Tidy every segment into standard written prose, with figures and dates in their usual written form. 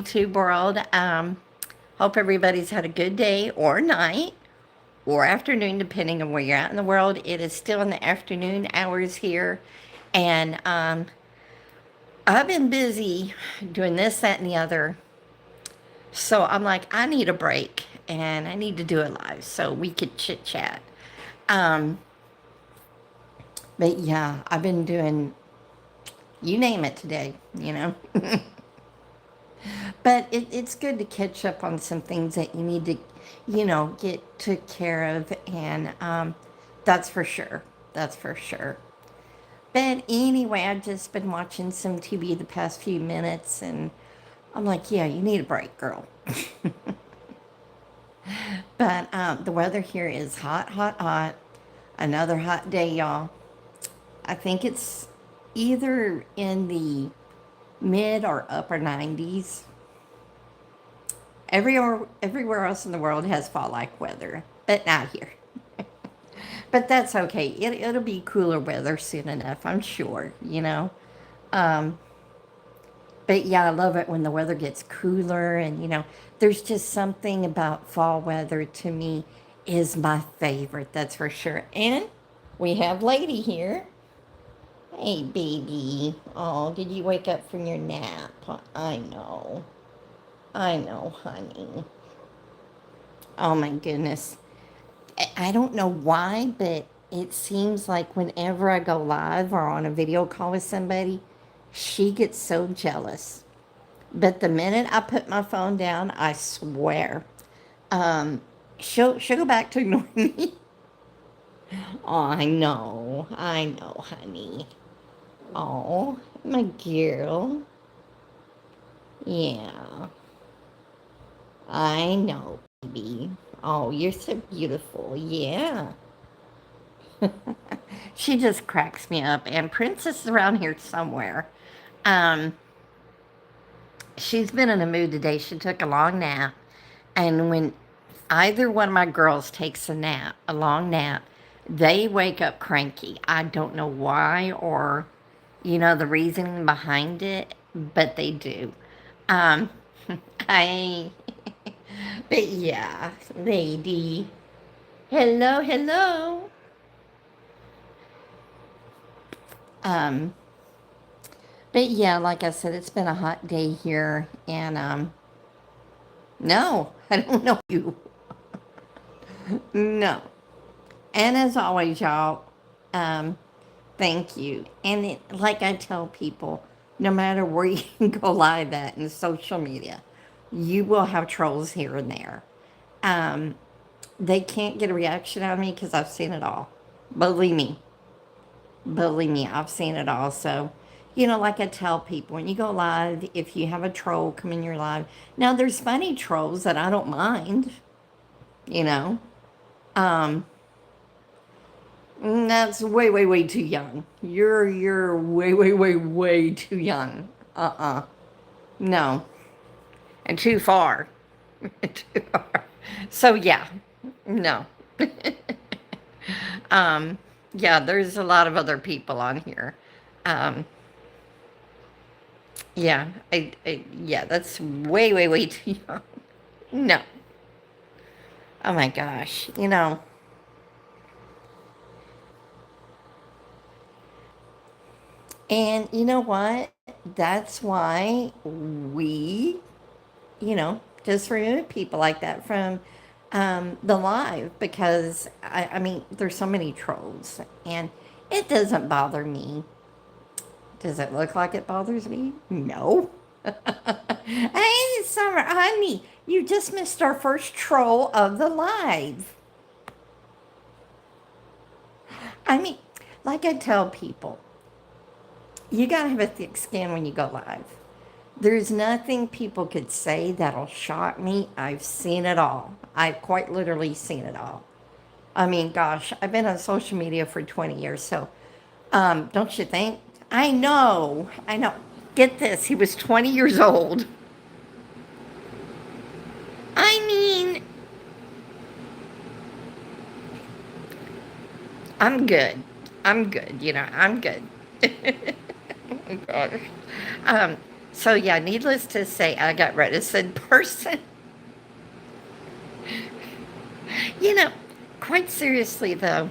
YouTube world. Hope everybody's had a good day or night or afternoon, depending on where you're at in the world. It is still in the afternoon hours here. And I've been busy doing this, that, and the other. So I'm like, I need a break and I need to do it live so we could chit chat. Um, but yeah, I've been doing, you name it today. But it's good to catch up on some things that you need to, get took care of. And that's for sure. That's for sure. But anyway, I've just been watching some TV the past few minutes and I'm like, yeah, you need a break, girl. But the weather here is hot, hot, hot. Another hot day, y'all. I think it's either in the mid or upper 90s. Everywhere else in the world has fall-like weather, but not here. But that's okay. It'll be cooler weather soon enough, I'm sure. Um, but yeah, I love it when the weather gets cooler and, there's just something about fall weather to me is my favorite, that's for sure. And we have Lady here. Hey, baby. Oh, did you wake up from your nap? I know. I know, honey. Oh my goodness. I don't know why, but it seems like whenever I go live or on a video call with somebody, she gets so jealous. But the minute I put my phone down, I swear, um, she'll go back to ignoring me. Oh, I know, honey. Oh, my girl. Yeah, I know, baby. Oh, you're so beautiful. Yeah. She just cracks me up. And Princess is around here somewhere. Um, she's been in a mood today. She took a long nap. And when either one of my girls takes a long nap, they wake up cranky. I don't know why or, the reasoning behind it, but they do. Um, I, but yeah, lady. Hello, hello. Um, but yeah, like I said, it's been a hot day here, and no, I don't know you. No. And as always, y'all, um, thank you. And like I tell people, no matter where you can go live at in social media, you will have trolls here and there. Um, they can't get a reaction out of me because I've seen it all. Believe me, believe me, I've seen it all. So, like I tell people, when you go live, if you have a troll come in your live, now there's funny trolls that I don't mind, you know. Um, that's way, way, way too young. You're way, way, way, way too young. No, and too far. Too far. So yeah, no. um, yeah, there's a lot of other people on here. Um, yeah, that's way, way, way too young. No. Oh my gosh. And you know what? That's why we, just remove people like that from the live because, I mean, there's so many trolls and it doesn't bother me. Does it look like it bothers me? No. Hey, Summer, honey, you just missed our first troll of the live. I mean, like I tell people, you gotta have a thick skin when you go live. There's nothing people could say that'll shock me. I've seen it all. I've quite literally seen it all. I mean, gosh, I've been on social media for 20 years, so don't you think? I know, I know. Get this, he was 20 years old. I mean, I'm good. I'm good, I'm good. Oh my gosh. Um, So yeah, needless to say, I got reticent person. You know, quite seriously though,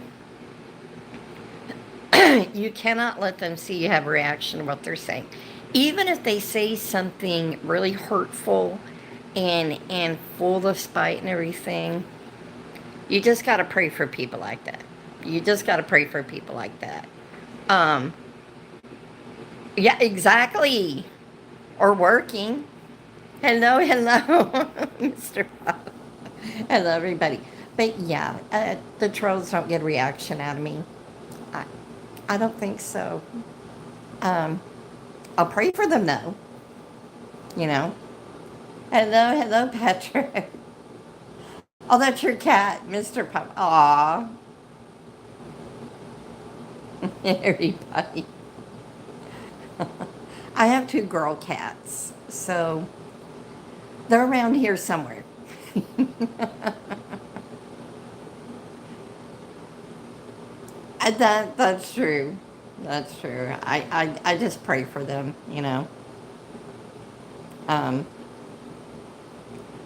you cannot let them see you have a reaction to what they're saying. Even if they say something really hurtful and full of spite and everything, you just got to pray for people like that. You just got to pray for people like that. Um, yeah, exactly. Or working. Hello, hello, Mr. Pop. Hello, everybody. But yeah, the trolls don't get a reaction out of me. I, I don't think so. Um, I'll pray for them though. You know. Hello, hello, Patrick. Oh, that's your cat, Mr. Pop. Aw, everybody. I have two girl cats, so they're around here somewhere. That's true. That's true. I just pray for them, you know. Um,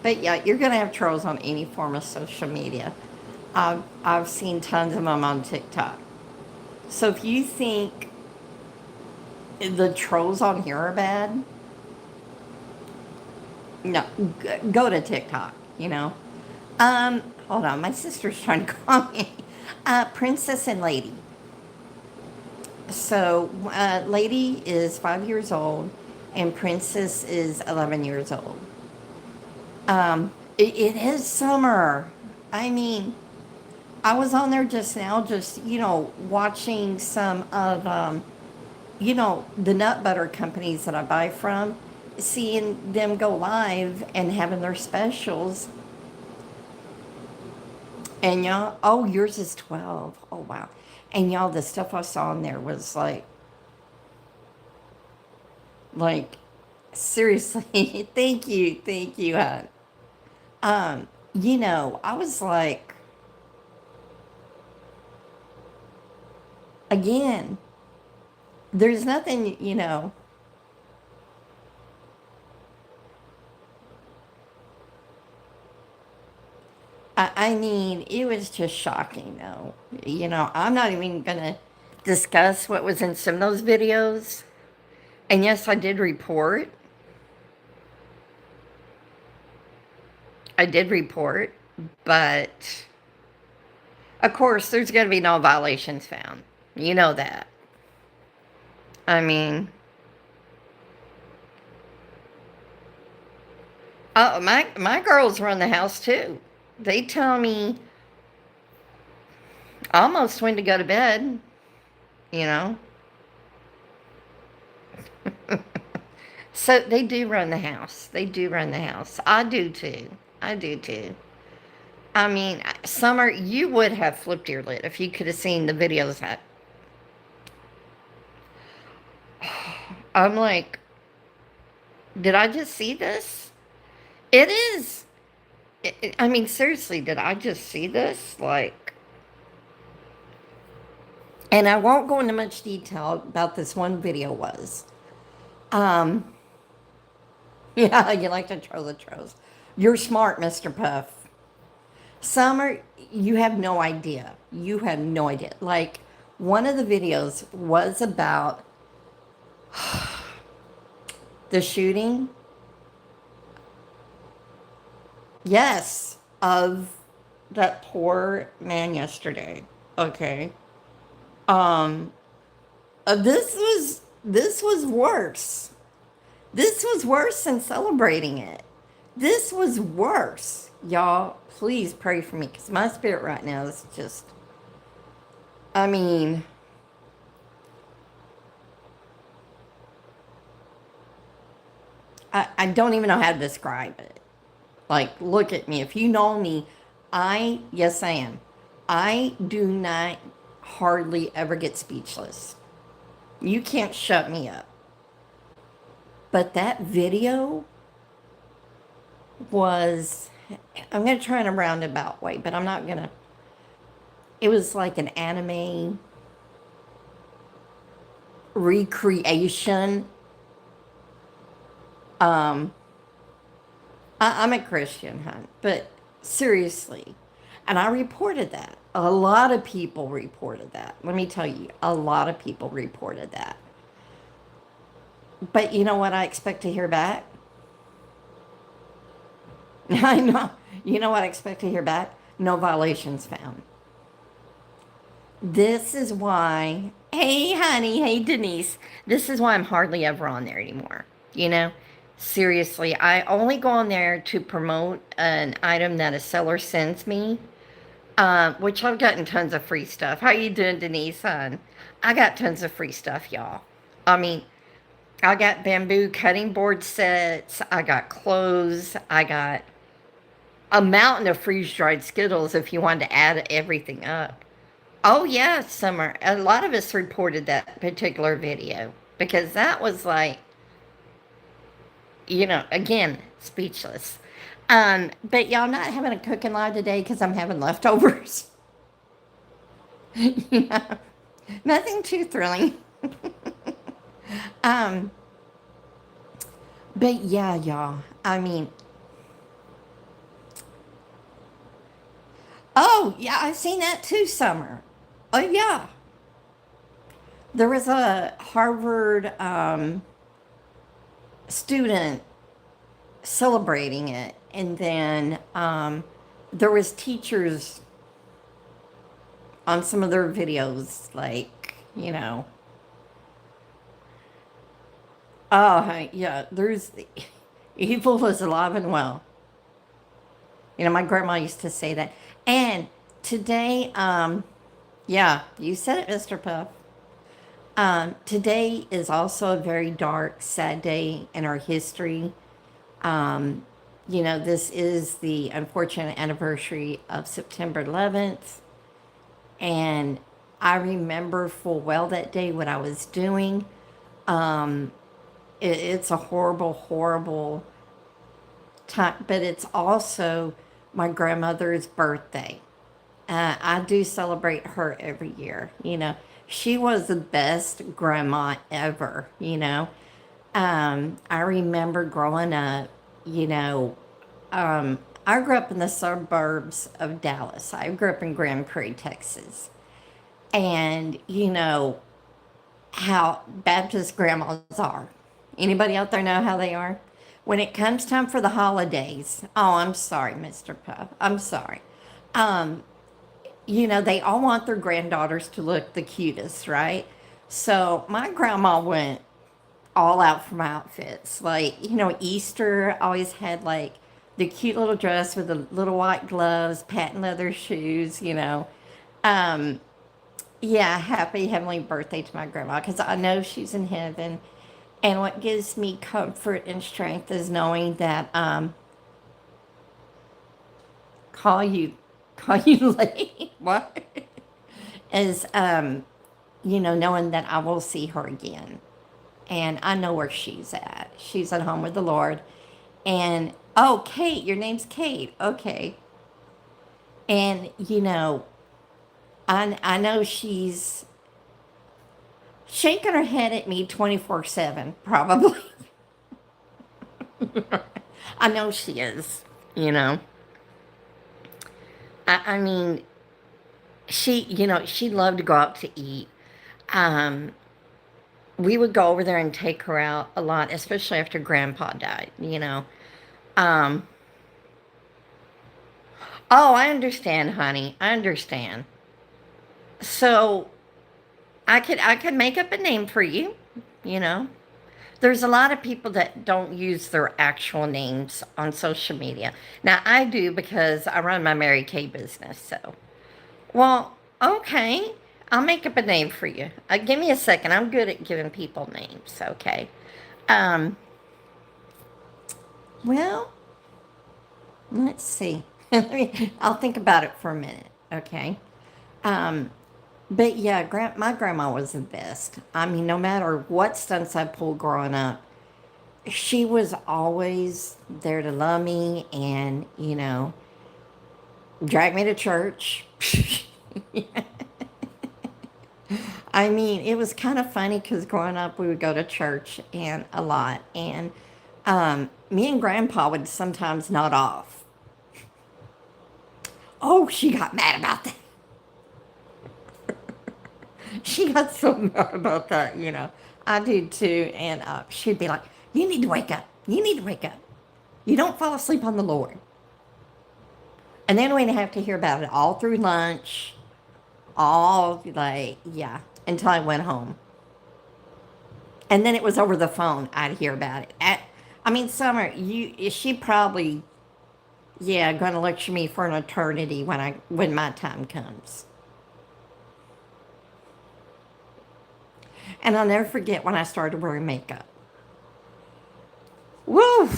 but yeah, you're gonna have trolls on any form of social media. I've seen tons of them on TikTok. So if you think the trolls on here are bad, no, go to TikTok. You know. Hold on, my sister's trying to call me. Princess and Lady. So, Lady is 5 years old, and Princess is 11 years old. It is summer. I mean, I was on there just now, just, watching some of, the nut butter companies that I buy from, seeing them go live and having their specials. And y'all, oh, yours is 12. Oh, wow. And y'all, the stuff I saw in there was like, seriously, thank you, hon. I was like, again, there's nothing, I mean, it was just shocking, though. I'm not even gonna discuss what was in some of those videos. And yes, I did report. I did report, but of course, there's going to be no violations found. You know that. I mean, oh, my girls run the house too. They tell me almost when to go to bed. You know, so they do run the house. They do run the house. I do too. I do too. I mean, Summer, you would have flipped your lid if you could have seen the videos that I'm like, did I just see this? It is. I mean, seriously, did I just see this? Like, and I won't go into much detail about this one video was. Um, yeah, you like to troll the trolls. You're smart, Mr. Puff. Summer, you have no idea. You have no idea. Like, one of the videos was about the shooting, yes, of that poor man yesterday. Okay. Um, this was worse. This was worse than celebrating it. This was worse. Y'all, please pray for me because my spirit right now is just, I mean, I don't even know how to describe it. Like, look at me. If you know me, yes, I am. I do not hardly ever get speechless. You can't shut me up. But that video was, I'm going to try in a roundabout way, but I'm not going to. It was like an anime recreation Um, I'm a Christian, hon, but seriously, and I reported that. A lot of people reported that. Let me tell you, a lot of people reported that. But you know what I expect to hear back? I know. You know what I expect to hear back? No violations found. This is why, hey, honey, hey, Denise, this is why I'm hardly ever on there anymore. You know, seriously, I only go on there to promote an item that a seller sends me, which I've gotten tons of free stuff. How you doing, Denise, hon? I got tons of free stuff, y'all. I mean, I got bamboo cutting board sets, I got clothes, I got a mountain of freeze-dried Skittles if you wanted to add everything up. Oh yeah, Summer. A lot of us reported that particular video because that was like, again, speechless. But y'all not having a cooking live today because I'm having leftovers. you know, nothing too thrilling. Um, but yeah, y'all. I mean, oh yeah, I've seen that too, Summer. Oh yeah, there was a Harvard student celebrating it, and then there was teachers on some of their videos, like, oh yeah, there's evil is alive and well. My grandma used to say that. And today, yeah, you said it, Mr. Puff. Today is also a very dark, sad day in our history. Um, this is the unfortunate anniversary of September 11th. And I remember full well that day what I was doing. Um, it's a horrible, horrible time, but it's also my grandmother's birthday. I do celebrate her every year. She was the best grandma ever. I remember growing up, you know, I grew up in the suburbs of Dallas. I grew up in Grand Prairie, Texas. And how Baptist grandmas are. Anybody out there know how they are? When it comes time for the holidays, oh, I'm sorry, Mr. Puff. I'm sorry. Um, they all want their granddaughters to look the cutest, right? So my grandma went all out for my outfits. Like, Easter always had like the cute little dress with the little white gloves, patent leather shoes. Um, yeah, happy heavenly birthday to my grandma because I know she's in heaven. And what gives me comfort and strength is knowing that call you call you late. What? Is knowing that I will see her again. And I know where she's at. She's at home with the Lord. And oh, Kate, your name's Kate. Okay. And I know she's shaking her head at me 24/7, probably. I know she is, you know. I mean, she loved to go out to eat. Um, we would go over there and take her out a lot, especially after Grandpa died. Um, oh, I understand, honey. I understand. So I could make up a name for you, you know. There's a lot of people that don't use their actual names on social media. Now I do because I run my Mary Kay business. So, well, okay, I'll make up a name for you. Give me a second. I'm good at giving people names. Okay. Um. Well, let's see. I'll think about it for a minute. Okay. Um. But yeah, my grandma was the best. I mean, no matter what stunts I pulled growing up, she was always there to love me and, drag me to church. I mean, it was kind of funny because growing up we would go to church and a lot. And Me and Grandpa would sometimes nod off. Oh, she got mad about that. She got so mad about that, you know. I do too. And she'd be like, "You need to wake up. You need to wake up. You don't fall asleep on the Lord." And then we'd have to hear about it all through lunch, all like, yeah, until I went home. And then it was over the phone. I'd hear about it. I mean, Summer, she probably, yeah, going to lecture me for an eternity when my time comes. And I'll never forget when I started wearing makeup. Woo!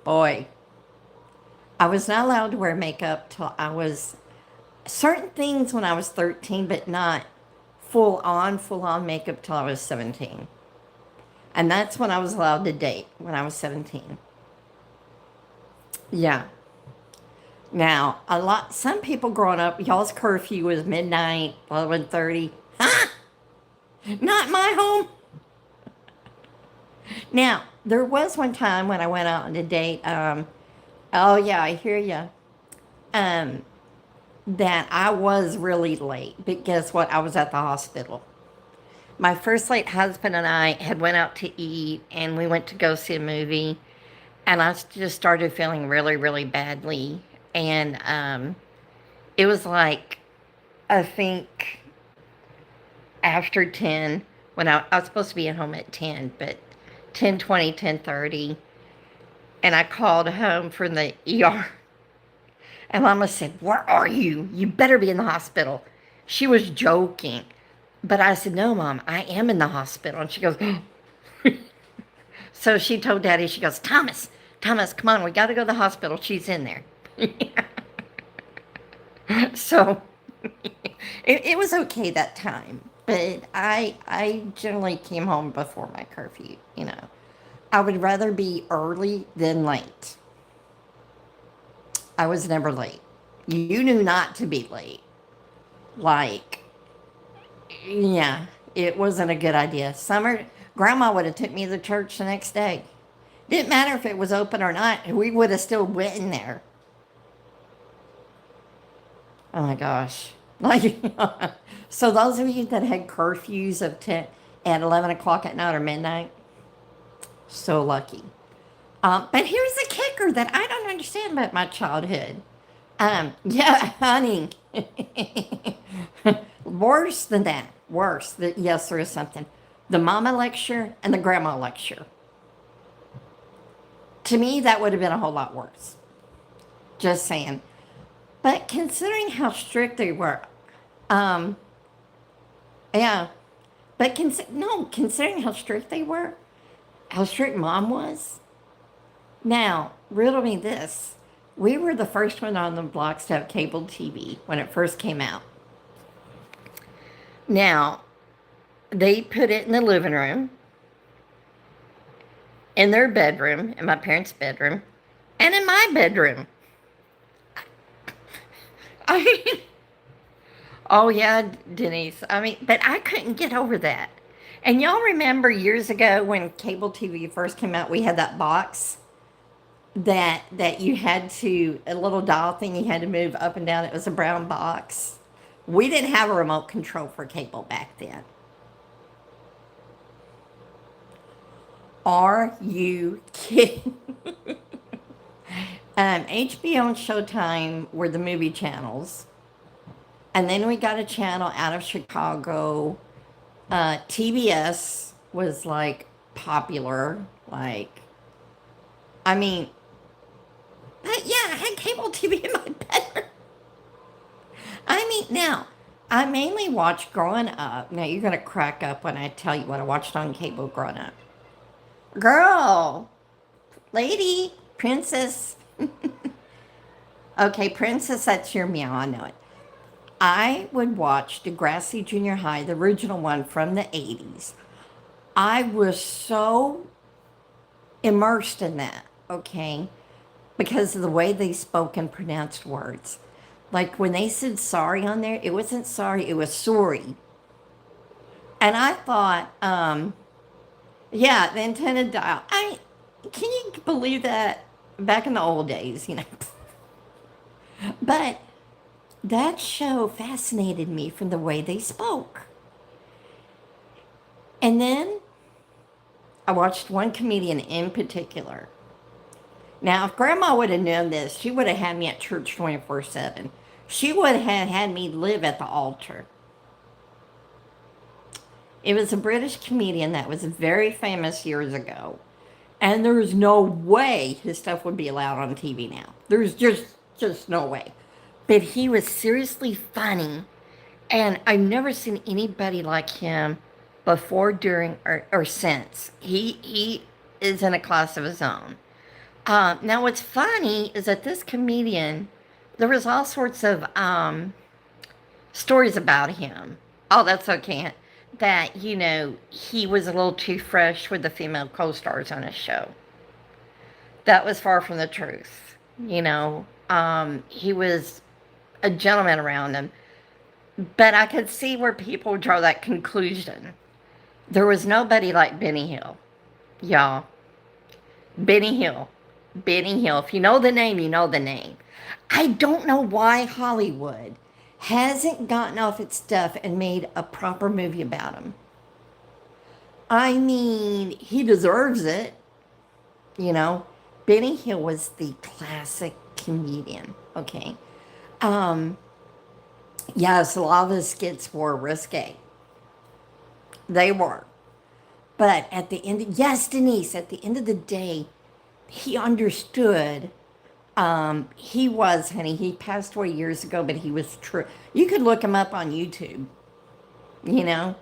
Boy, I was not allowed to wear makeup till I was certain things when I was 13, but not full on makeup till I was 17. And that's when I was allowed to date, when I was 17. Yeah. Now, some people growing up, y'all's curfew was midnight, 11:30. Ha! Not my home. Now, there was one time when I went out on a date, oh yeah, I hear you, um, that I was really late, but guess what? I was at the hospital. My first late husband and I had went out to eat, and we went to go see a movie, and I just started feeling really, really badly, and it was like, I think after 10, when I was supposed to be at home at 10, but 10:20, 10:30, and I called home from the ER. And Mama said, "Where are you? You better be in the hospital." She was joking. But I said, "No, Mom, I am in the hospital." And she goes, so she told Daddy, she goes, Thomas, come on, we got to go to the hospital. She's in there. So it was okay that time. But I generally came home before my curfew, you know. I would rather be early than late. I was never late. You knew not to be late. Like, yeah, it wasn't a good idea. Grandma would have took me to church the next day. Didn't matter if it was open or not. We would have still went in there. Oh my gosh. Like, so those of you that had curfews of 10 at 11 o'clock at night or midnight, so lucky. But here's the kicker that I don't understand about my childhood. Yeah, honey. Worse than that. Worse. Yes, there is something. The mama lecture and the grandma lecture. To me, that would have been a whole lot worse. Just saying. But considering how strict they were, um, yeah. But no, considering how strict they were, how strict mom was. Now, riddle me this. We were the first one on the blocks to have cable TV when it first came out. Now, they put it in the living room, in their bedroom, in my parents' bedroom, and in my bedroom. I mean, oh yeah, Denise. I mean, but I couldn't get over that. And y'all remember years ago when cable TV first came out, we had that box that you had to a little dial thing you had to move up and down. It was a brown box. We didn't have a remote control for cable back then. Are you kidding? HBO and Showtime were the movie channels. And then we got a channel out of Chicago. TBS was like popular. Like, I mean, but yeah, I had cable TV in my bedroom. I mean, now, I mainly watched growing up. Now, you're going to crack up when I tell you what I watched on cable growing up. Girl, lady, princess. Okay, princess, that's your meow. I know it. I would watch Degrassi Junior High, the original one from the 80s. I was so immersed in that, okay, because of the way they spoke and pronounced words. Like when they said sorry on there, it wasn't sorry, it was sorry. And I thought, yeah, the intended dial. Can you believe that? Back in the old days, But that show fascinated me from the way they spoke. And then I watched one comedian in particular. Now, if Grandma would have known this, she would have had me at church 24/7. She would have had me live at the altar. It was a British comedian that was very famous years ago. And there's no way his stuff would be allowed on TV now. There's just no way. But he was seriously funny, and I've never seen anybody like him before, during, or since. He is in a class of his own. Now, what's funny is that this comedian, there was all sorts of stories about him. Oh, that's okay. That, he was a little too fresh with the female co stars on his show. That was far from the truth. He was a gentleman around him. But I could see where people draw that conclusion. There was nobody like Benny Hill. Y'all. Benny Hill. Benny Hill. If you know the name, you know the name. I don't know why Hollywood hasn't gotten off its stuff and made a proper movie about him. I mean, he deserves it. Benny Hill was the classic comedian, okay? Yes, a lot of his skits were risque. They were. But at the end, yes, Denise, at the end of the day, he understood. He was, honey, he passed away years ago, but he was true. You could look him up on YouTube, you know?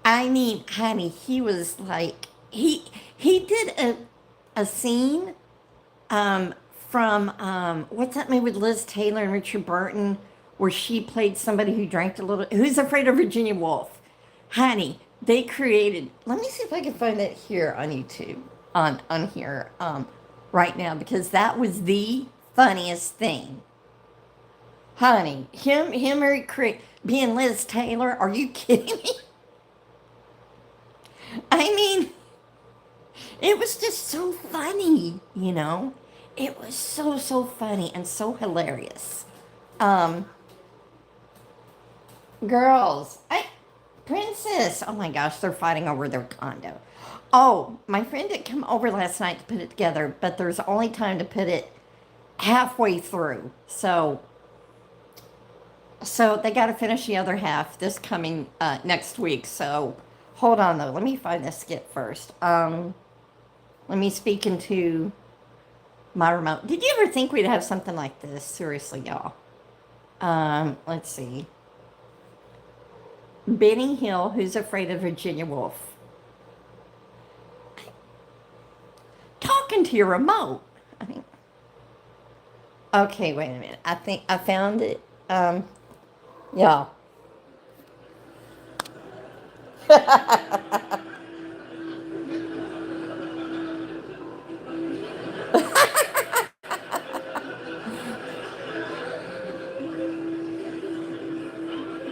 I mean, honey, he was like, he did a scene from, what's that movie with Liz Taylor and Richard Burton, where she played somebody who drank a little, Who's Afraid of Virginia Woolf. Honey, they created, let me see if I can find it here on YouTube, on here, right now, because that was the funniest thing. Honey, him being Liz Taylor, are you kidding me? I mean, it was just so funny, It was so funny and so hilarious. Um, Girls, Princess, oh my gosh, they're fighting over their condo. Oh, my friend did come over last night to put it together, but there's only time to put it halfway through. So they got to finish the other half this coming next week. So hold on though. Let me find this skit first. Let me speak into my remote. Did you ever think we'd have something like this? Seriously, y'all. Let's see. Benny Hill, Who's Afraid of Virginia Woolf. Talking to your remote. I mean, okay, wait a minute. I think I found it. Yeah.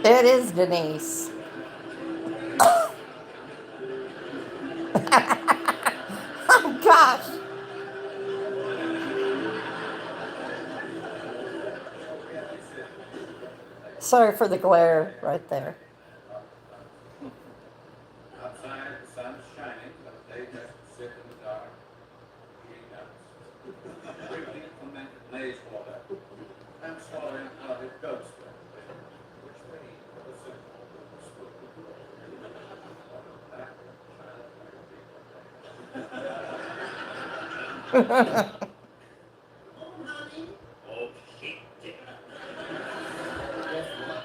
It is Denise. Oh gosh. Sorry for the glare right there. Outside, the sun's shining, but they just sit in the dark, eating nuts. Quickly fermented maize water, and swallowing powdered goat's milk, which they listen Oh, shit. Guess what?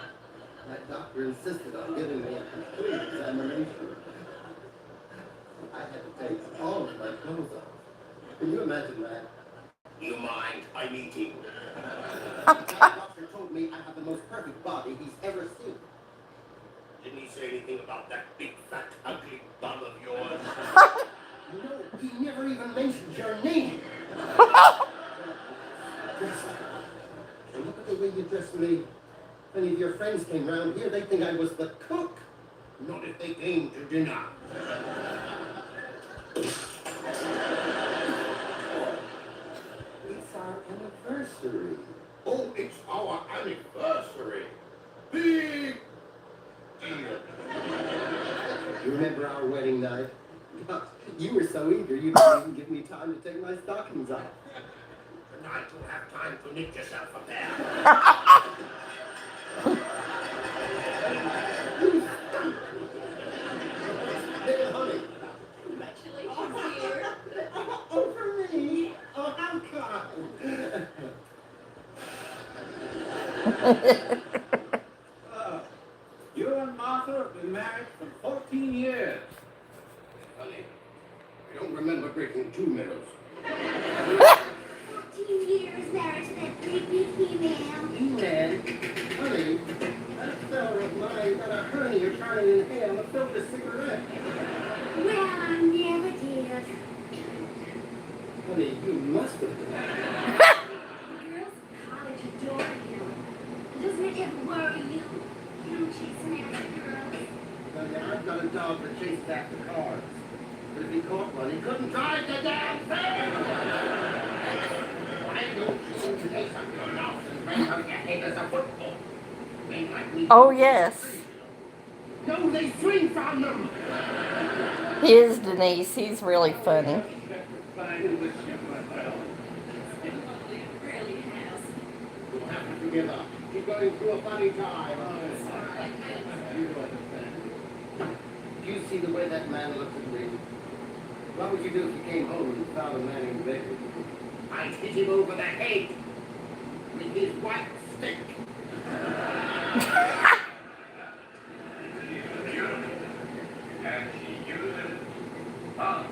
My doctor insisted on giving me a complete examination. I had to take all of my clothes off. Can you imagine that? You mind? I'm eating. The doctor told me I have the most perfect body he's ever seen. Didn't he say anything about that big, fat, ugly bum of yours? No, he never even mentioned your name. And look at the way you dressed me. If any of your friends came round here, they'd think I was the cook. Not if they came to dinner. our wedding night. You were so eager you didn't even give me time to take my stockings off. Tonight you'll have time to knit yourself a pair. Hey, honey. Congratulations, dear. Oh, for me. Oh, how kind. You and Martha have been married for 14 years. Honey, I don't remember breaking 2 mirrors. 14 years married to that creepy female. Man, honey, that fella of mine got a hernia trying to inhale a filter cigarette. Well, I never did. Honey, you must have been. Girls in college adore him. Doesn't it ever worry you? You know, chasing after girls. Honey, I've got a dog that chases after cars. But if he caught one, he couldn't drive the damn thing! Why don't you take some of your mouth and bring out your head as a football? They might need Oh, to- yes. No, they swing from them! He is Denise. He's really funny. It really has. You'll have to give up. You're going through a funny time. Do you see the way that man looked at me? What would you do if you came home and found a man in bed with you? I'd hit him over the head with his white stick. And she uses bombs.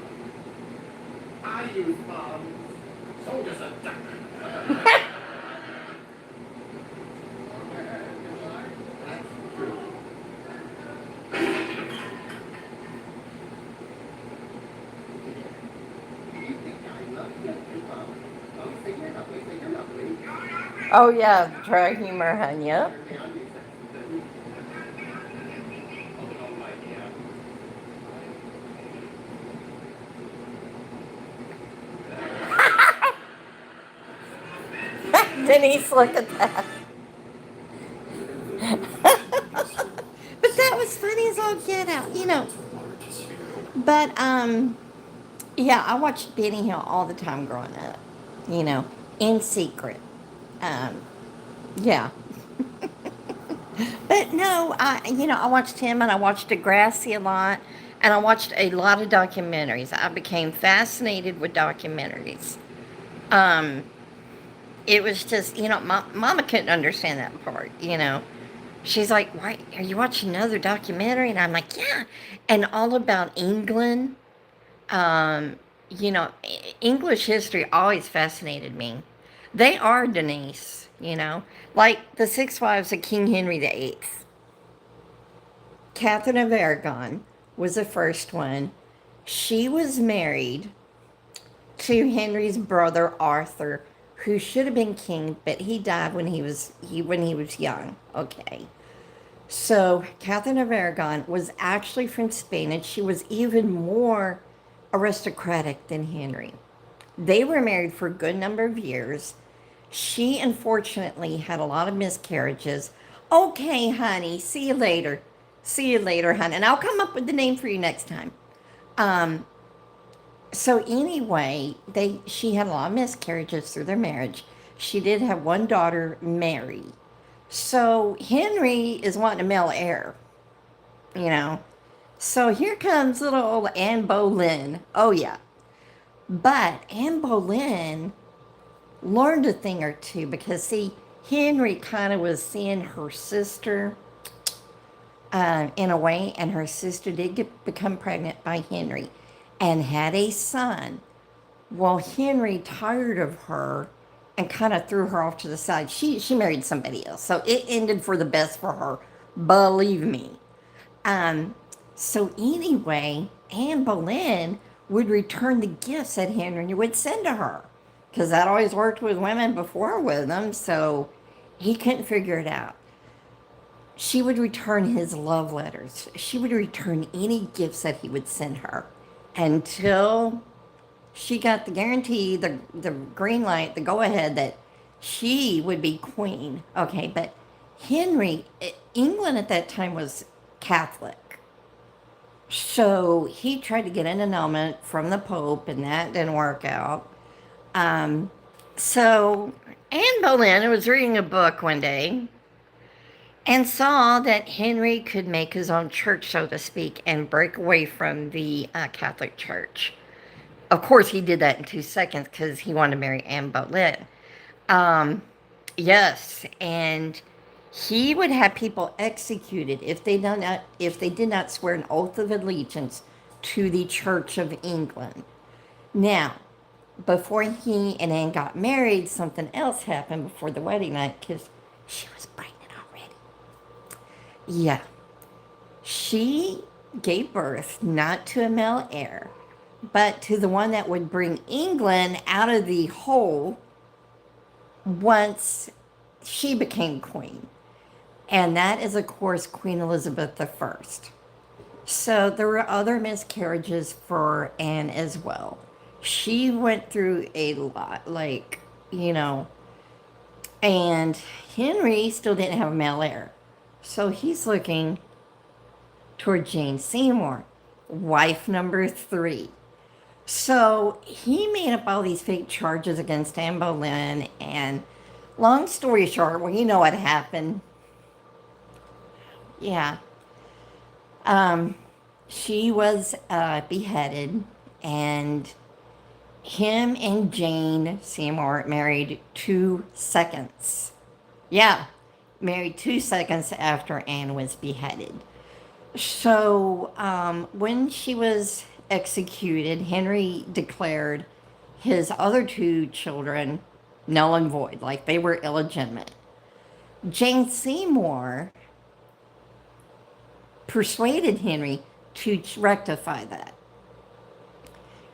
I use bombs. So does a duck. That's true. You think I love you? Oh, think you're lovely, think you're lovely. Oh, yeah, dry humor, hun. Yep. Denise, look at that. But that was funny as all get out, you know. But yeah, I watched Benny Hill all the time growing up, you know, in secret. Um, yeah. But no, I watched him and I watched Degrassi a lot, and I watched a lot of documentaries. I became fascinated with documentaries. Um, it was just, Mama couldn't understand that part, She's like, why, are you watching another documentary? And I'm like, yeah. And all about England. English history always fascinated me. They are, Denise, like the 6 wives of King Henry VIII. Catherine of Aragon was the first one. She was married to Henry's brother Arthur, who should have been king, but he died when he was young. Okay. So Catherine of Aragon was actually from Spain, and she was even more aristocratic than Henry. They were married for a good number of years. She unfortunately had a lot of miscarriages. Okay, honey, see you later. See you later, honey. And I'll come up with the name for you next time. So anyway, she had a lot of miscarriages through their marriage. She did have one daughter, Mary. So Henry is wanting a male heir, So here comes little old Anne Boleyn. Oh yeah. But Anne Boleyn learned a thing or two because, see, Henry kind of was seeing her sister in a way, and her sister did become pregnant by Henry and had a son. Well, Henry tired of her and kind of threw her off to the side. She married somebody else, so it ended for the best for her, believe me. So anyway, Anne Boleyn would return the gifts that Henry would send to her, because that always worked with women before with them, so he couldn't figure it out. She would return his love letters. She would return any gifts that he would send her until she got the guarantee, the green light, the go-ahead that she would be queen. Okay, but England at that time was Catholic. So he tried to get an annulment from the Pope, and that didn't work out. Um, so Anne Boleyn was reading a book one day and saw that Henry could make his own church, so to speak, and break away from the Catholic Church. Of course, he did that in 2 seconds because he wanted to marry Anne Boleyn. Um, yes, and he would have people executed if they did not swear an oath of allegiance to the Church of England. Now, before he and Anne got married, something else happened before the wedding night because she was pregnant already. Yeah, she gave birth not to a male heir, but to the one that would bring England out of the hole once she became queen. And that is, of course, Queen Elizabeth I. So there were other miscarriages for Anne as well. She went through a lot, like, you know, and Henry still didn't have a male heir. So he's looking toward Jane Seymour, wife number 3. So he made up all these fake charges against Anne Boleyn, and long story short, well, you know what happened. Yeah. Um, she was beheaded, and him and Jane Seymour married 2 seconds. Yeah, married 2 seconds after Anne was beheaded. So when she was executed, Henry declared his other 2 children null and void, like they were illegitimate. Jane Seymour persuaded Henry to rectify that.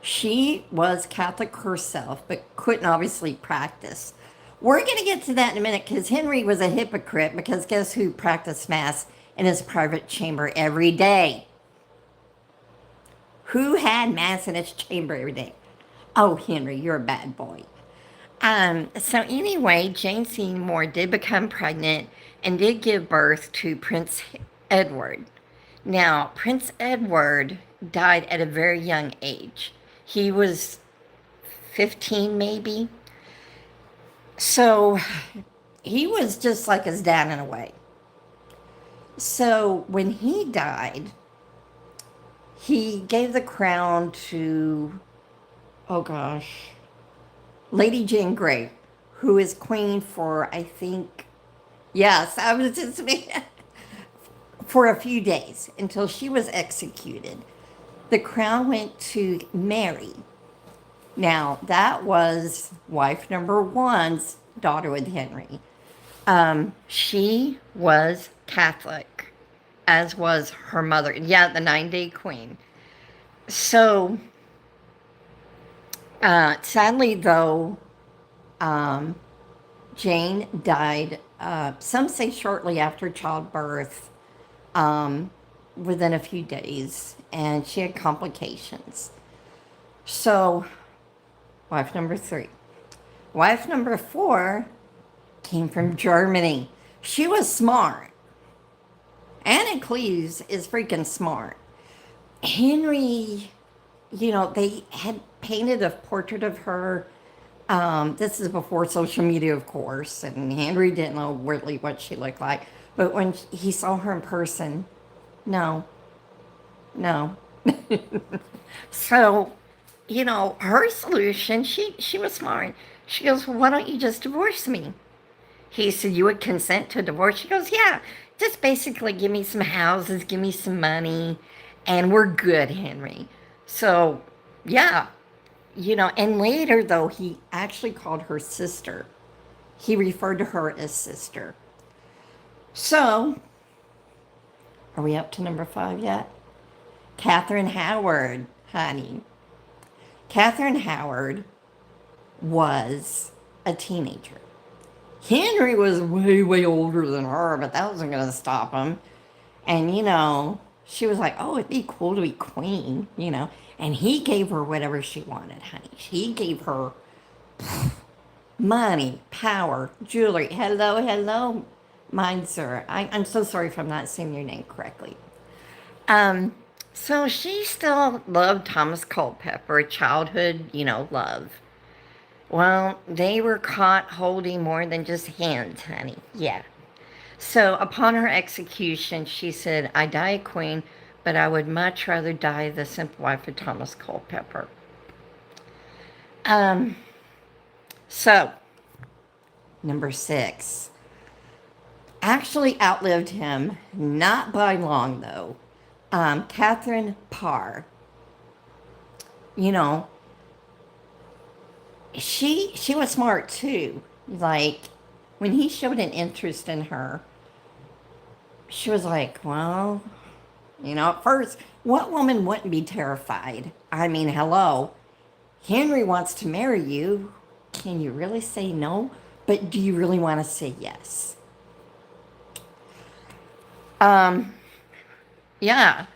She was Catholic herself, but couldn't obviously practice. We're going to get to that in a minute because Henry was a hypocrite because guess who practiced Mass in his private chamber every day? Who had Mass in his chamber every day? Oh, Henry, you're a bad boy. So anyway, Jane Seymour did become pregnant and did give birth to Prince Edward. Now, Prince Edward died at a very young age. He was 15 maybe. So he was just like his dad in a way. So when he died, he gave the crown to, oh gosh, Lady Jane Grey, who is queen for, I think, yes, I was just, for a few days until she was executed. The crown went to Mary. Now, that was wife number 1's daughter with Henry. She was Catholic, as was her mother. Yeah, the 9-day queen. So, sadly, though, Jane died, some say shortly after childbirth, within a few days, and she had complications. So, wife number 3. Wife number 4 came from Germany. She was smart. Anna Cleves is freaking smart. Henry, you know, they had painted a portrait of her. This is before social media, of course, and Henry didn't know really what she looked like. But when he saw her in person, no. So, you know, her solution, she was smart. She goes, well, why don't you just divorce me? He said, you would consent to divorce? She goes, yeah, just basically give me some houses, give me some money, and we're good, Henry. So, yeah, you know, and later, though, he actually called her sister. He referred to her as sister. So, are we up to number 5 yet? Catherine Howard, honey. Catherine Howard was a teenager. Henry was way, way older than her, but that wasn't going to stop him. And, you know, she was like, oh, it'd be cool to be queen, you know. And he gave her whatever she wanted, honey. He gave her money, power, jewelry. Hello, mine, sir. I'm so sorry if I'm not saying your name correctly. So she still loved Thomas Culpepper, a childhood, love. Well, they were caught holding more than just hands, honey. Yeah. So upon her execution, she said, I die a queen, but I would much rather die the simple wife of Thomas Culpepper. Um, so, number 6. Actually outlived him, not by long though. Catherine Parr. You know, she was smart too. Like, when he showed an interest in her, she was like, well, at first, what woman wouldn't be terrified? I mean, hello, Henry wants to marry you. Can you really say no? But do you really want to say yes? Yeah.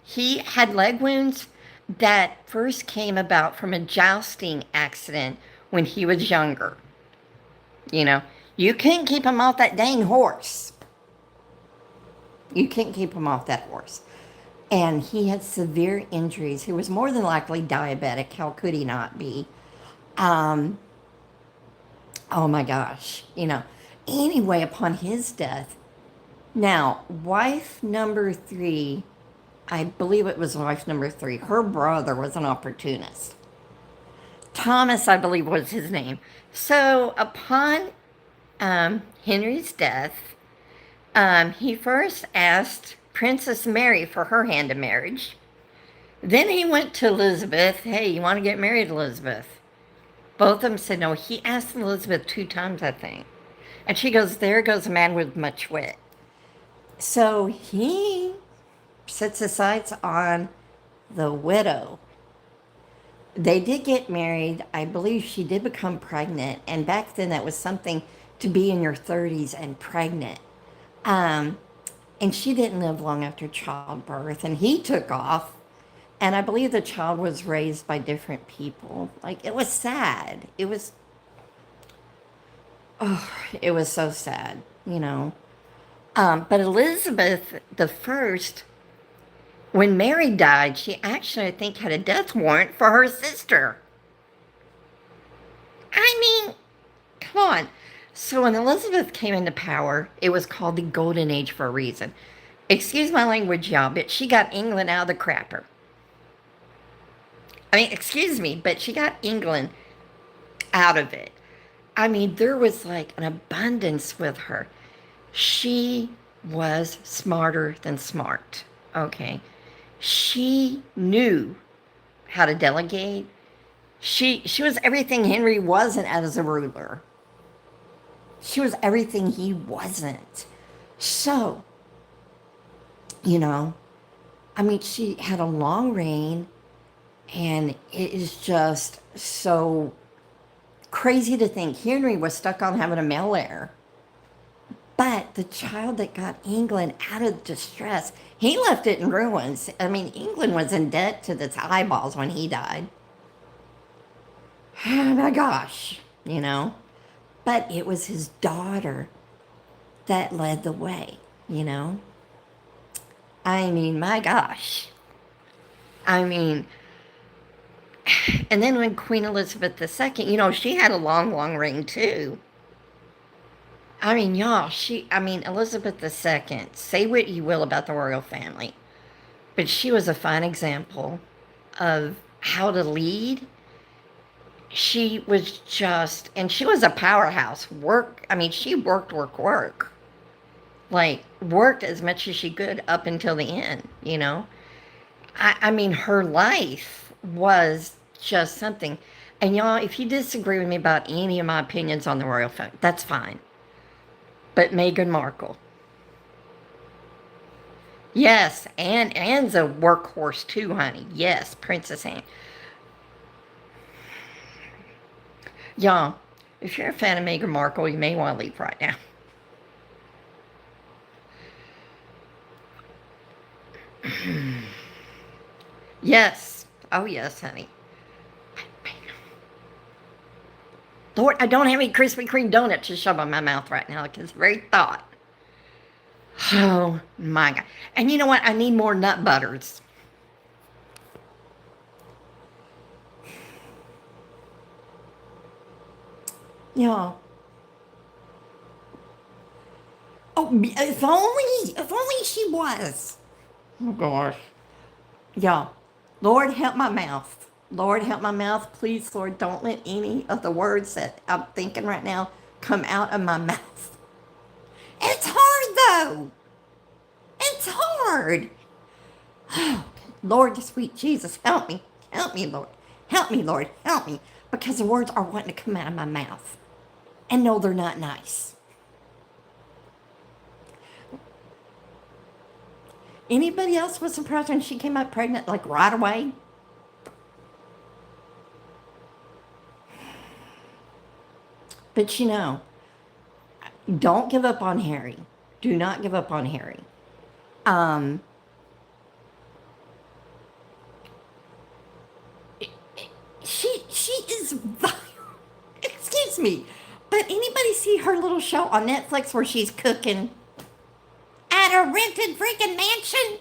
He had leg wounds that first came about from a jousting accident when he was younger. You know, you couldn't keep him off that dang horse. You couldn't keep him off that horse. And he had severe injuries. He was more than likely diabetic. How could he not be? Oh my gosh. Anyway, upon his death, now, wife number 3, I believe it was wife number 3, her brother was an opportunist. Thomas, I believe, was his name. So, upon Henry's death, he first asked Princess Mary for her hand in marriage. Then he went to Elizabeth. Hey, you want to get married, Elizabeth? Both of them said no. He asked Elizabeth 2 times, I think. And she goes, there goes a man with much wit. So he sets his sights on the widow. They did get married. I believe she did become pregnant. And back then that was something to be in your 30s and pregnant. And she didn't live long after childbirth. And he took off. And I believe the child was raised by different people. Like, it was sad. It was so sad, But Elizabeth the First, when Mary died, she actually, I think, had a death warrant for her sister. I mean, come on. So when Elizabeth came into power, it was called the Golden Age for a reason. Excuse my language, y'all, but she got England out of the crapper. I mean, excuse me, but she got England out of it. I mean, there was like an abundance with her. She was smarter than smart, okay? She knew how to delegate. She was everything Henry wasn't as a ruler. She was everything he wasn't. So, I mean, she had a long reign, and it is just so crazy to think Henry was stuck on having a male heir. But the child that got England out of distress, he left it in ruins. I mean, England was in debt to its eyeballs when he died. Oh my gosh, But it was his daughter that led the way, I mean, my gosh. I mean, and then when Queen Elizabeth II, she had a long, long reign too. I mean, y'all, Elizabeth II, say what you will about the royal family, but she was a fine example of how to lead. She was just, and she was a powerhouse. She worked. Like, worked as much as she could up until the end, I mean, her life was just something. And y'all, if you disagree with me about any of my opinions on the royal family, that's fine. But Meghan Markle. Yes, Anne's a workhorse too, honey. Yes, Princess Anne. Y'all, if you're a fan of Meghan Markle, you may want to leave right now. Yes. Oh, yes, honey. Lord, I don't have any Krispy Kreme donuts to shove in my mouth right now because the very thought. Oh, my God. And you know what? I need more nut butters. Yeah. Oh, if only she was. Oh gosh. Yeah. Lord, help my mouth. Lord, help my mouth. Please, Lord, don't let any of the words that I'm thinking right now come out of my mouth. It's hard though. It's hard. Lord, sweet Jesus, help me. Help me, Lord. Help me, Lord. Help me. Because the words are wanting to come out of my mouth. And no, they're not nice. Anybody else was surprised when she came out pregnant, like right away? But you know, don't give up on Harry. Do not give up on Harry. Um, she is vile. Excuse me. But anybody see her little show on Netflix where she's cooking at a rented freaking mansion?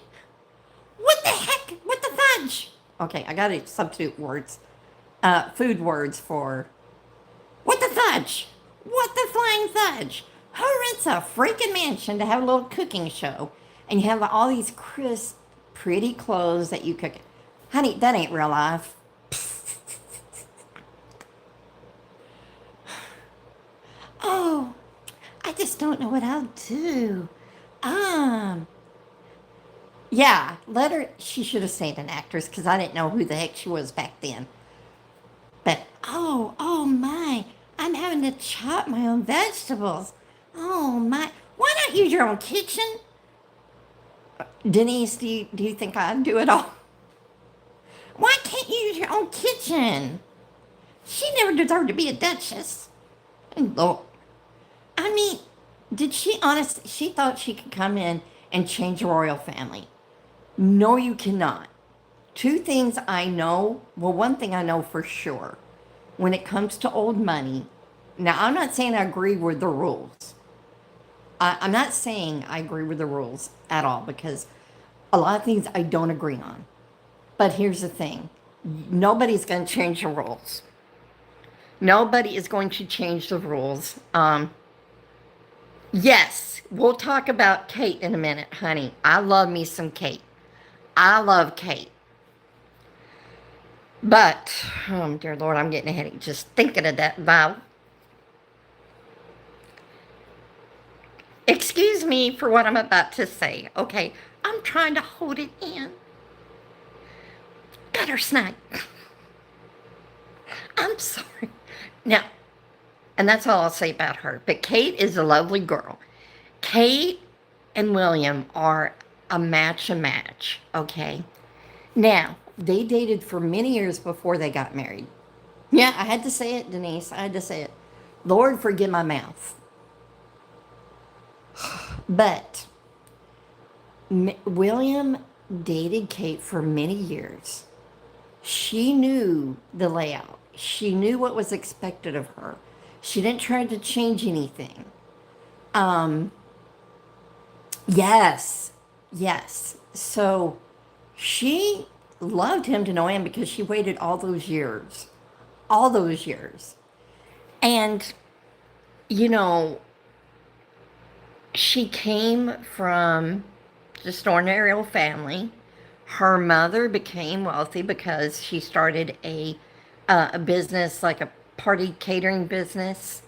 What the heck? What the fudge? Okay, I gotta substitute words. Food words for what the fudge? What the flying fudge? Who rents a freaking mansion to have a little cooking show? And you have all these crisp, pretty clothes that you cook. Honey, that ain't real life. Oh, I just don't know what I'll do. Um, yeah, let her. She should have stayed an actress because I didn't know who the heck she was back then. But oh my, I'm having to chop my own vegetables. Oh my, why not use your own kitchen? Denise, do you think I'd do it all? Why can't you use your own kitchen? She never deserved to be a duchess. And Lord, I mean, did she honestly, she thought she could come in and change the royal family. No, you cannot. Two things I know, well, one thing I know for sure. When it comes to old money, now I'm not saying I agree with the rules. I'm not saying I agree with the rules at all because a lot of things I don't agree on. But here's the thing, nobody's going to change the rules. Nobody is going to change the rules. Yes, we'll talk about Kate in a minute, honey. I love me some Kate. I love Kate. But, oh dear Lord, I'm getting a headache just thinking of that vow. Excuse me for what I'm about to say, okay? I'm trying to hold it in. Gutter snipe. I'm sorry. Now, and that's all I'll say about her. But Kate is a lovely girl. Kate and William are a match, okay? Now, they dated for many years before they got married. Yeah, I had to say it, Denise. I had to say it. Lord, forgive my mouth. But William dated Kate for many years. She knew the layout. She knew what was expected of her. She didn't try to change anything. Yes, yes. So she loved him to no end because she waited all those years. All those years. And, you know, she came from just an ordinary old family. Her mother became wealthy because she started a business, like a party catering business.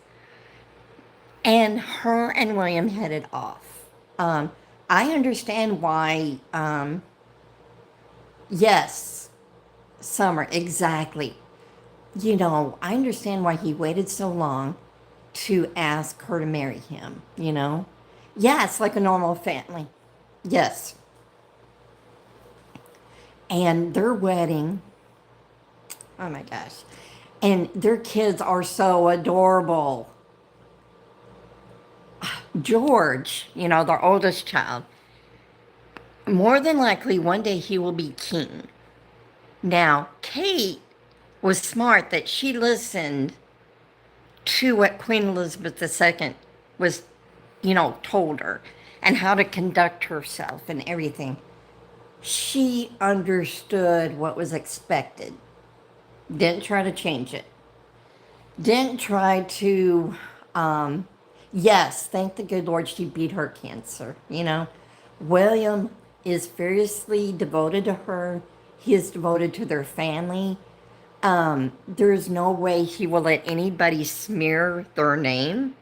And her and William headed off. I understand why, yes, Summer, exactly. You know, I understand why he waited so long to ask her to marry him, you know? Yeah, it's like a normal family. Yes. And their wedding, oh my gosh. And their kids are so adorable. George, you know, their oldest child, more than likely one day he will be king. Now, Kate was smart that she listened to what Queen Elizabeth II was, you know, told her and how to conduct herself and everything. She understood what was expected, didn't try to change it. didn't try to, yes, thank the good Lord she beat her cancer, you know. William is fiercely devoted to her. He is devoted to their family. There's no way he will let anybody smear their name.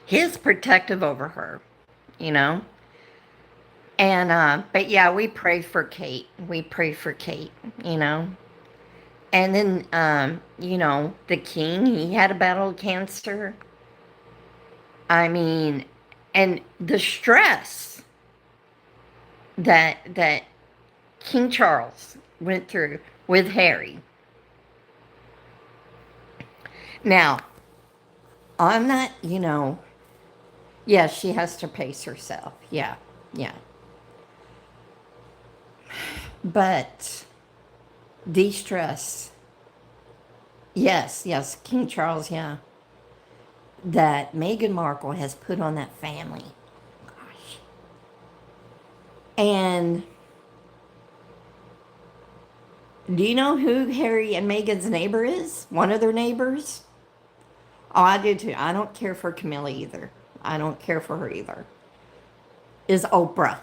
He's protective over her, you know. And, but yeah, we pray for Kate. We pray for Kate, you know. And then, you know, the king, he had a battle with cancer. I mean, and the stress that King Charles went through with Harry. Now, I'm not, you know, yeah, she has to pace herself. Yeah, yeah. But de-stress, yes, yes, King Charles, yeah, that Meghan Markle has put on that family. Gosh. And do you know who Harry and Meghan's neighbor is? One of their neighbors? Oh, I do too. I don't care for Camilla either. I don't care for her either. Is Oprah.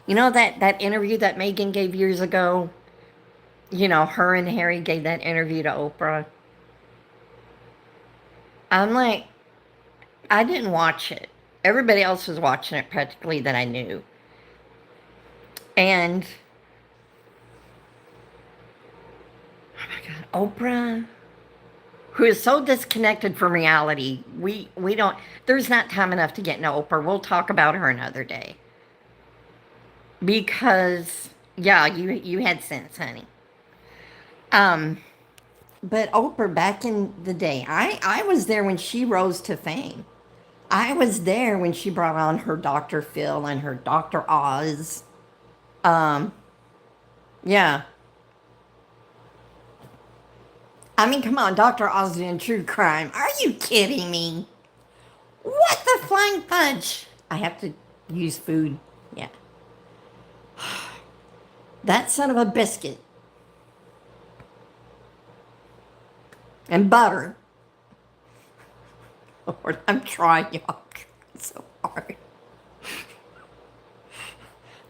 You know that interview that Meghan gave years ago? You know, her and Harry gave that interview to Oprah. I'm like, I didn't watch it. Everybody else was watching it practically that I knew. And, oh my God, Oprah, who is so disconnected from reality, we don't, there's not time enough to get into Oprah. We'll talk about her another day. Because, yeah, you had sense, honey. Um, but Oprah, back in the day, I was there when she rose to fame. I was there when she brought on her Dr. Phil and her Dr. Oz. Um, yeah. I mean, come on, Dr. Oz in true crime. Are you kidding me? What the flying fudge? I have to use food. Yeah. That son of a biscuit. And butter. Lord, I'm trying, y'all. It's so hard.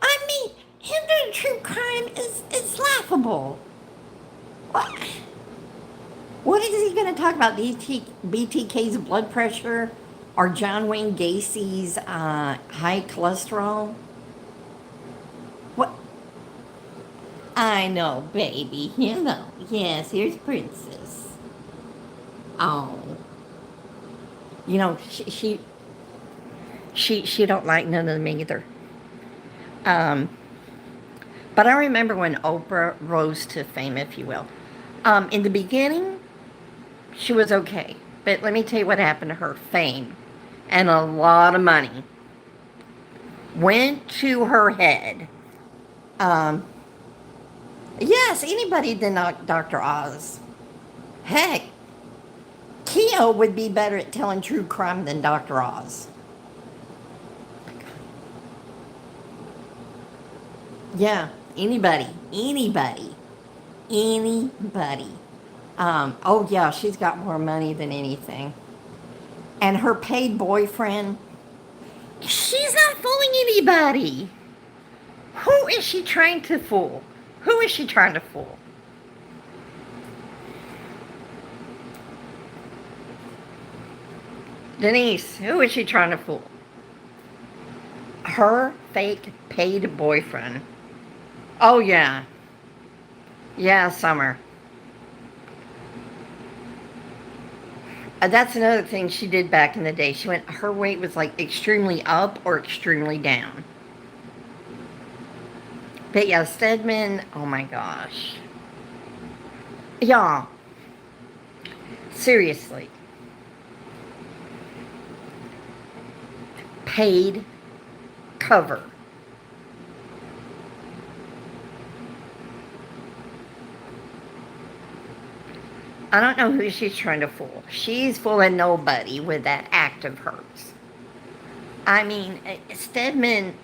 I mean, him doing true crime is laughable. What? What is he going to talk about? BTK's blood pressure or John Wayne Gacy's high cholesterol? What? I know, baby. You know. Yes, here's Princess. Oh. You know, she don't like none of them either. Um, but I remember when Oprah rose to fame, if you will. In the beginning, she was okay. But let me tell you what happened to her. Fame and a lot of money went to her head. Um, yes, anybody than Dr. Oz. Heck, Keo would be better at telling true crime than Dr. Oz. Yeah, anybody. Oh yeah, she's got more money than anything. And her paid boyfriend, she's not fooling anybody. Who is she trying to fool? Who is she trying to fool? Denise, who is she trying to fool? Her fake paid boyfriend. Oh yeah. Yeah, Summer. That's another thing she did back in the day. She went, her weight was like extremely up or extremely down. But yeah, Stedman, oh my gosh. Y'all, seriously. Paid cover. I don't know who she's trying to fool. She's fooling nobody with that act of hers. I mean, Stedman,